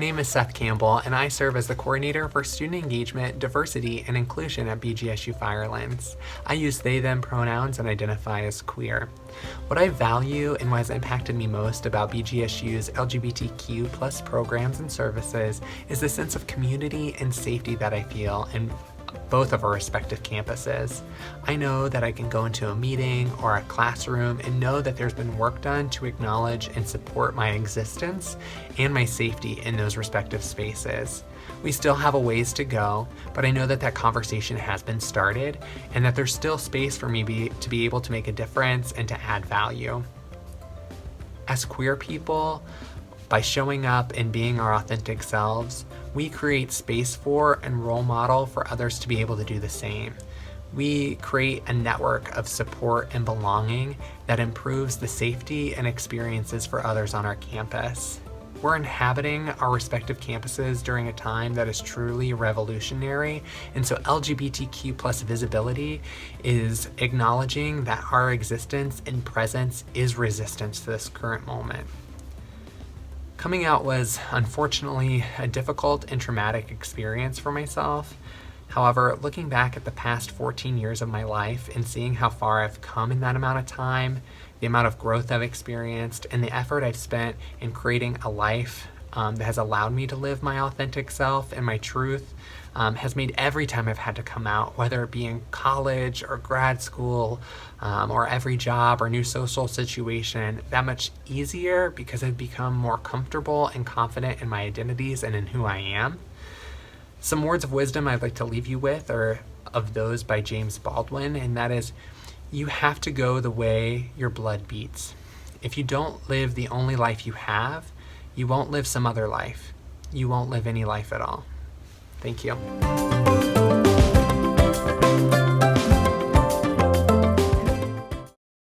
name is Seth Cambell, and I serve as the coordinator for student engagement, diversity, and inclusion at BGSU Firelands. I use they, them pronouns and identify as queer. What I value and what has impacted me most about BGSU's LGBTQ plus programs and services is the sense of community and safety that I feel in both of our respective campuses. I know that I can go into a meeting or a classroom and know that there's been work done to acknowledge and support my existence and my safety in those respective spaces. We still have a ways to go, but I know that that conversation has been started and that there's still space for me to be able to make a difference and to add value. As queer people, by showing up and being our authentic selves, we create space for and role model for others to be able to do the same. We create a network of support and belonging that improves the safety and experiences for others on our campus. We're inhabiting our respective campuses during a time that is truly revolutionary, and so LGBTQ plus visibility is acknowledging that our existence and presence is resistance to this current moment. Coming out was unfortunately a difficult and traumatic experience for myself. However, looking back at the past 14 years of my life and seeing how far I've come in that amount of time, the amount of growth I've experienced, and the effort I've spent in creating a life that has allowed me to live my authentic self and my truth, has made every time I've had to come out, whether it be in college or grad school or every job or new social situation, that much easier because I've become more comfortable and confident in my identities and in who I am. Some words of wisdom I'd like to leave you with are of those by James Baldwin, and that is, you have to go the way your blood beats. If you don't live the only life you have, you won't live some other life. You won't live any life at all. Thank you.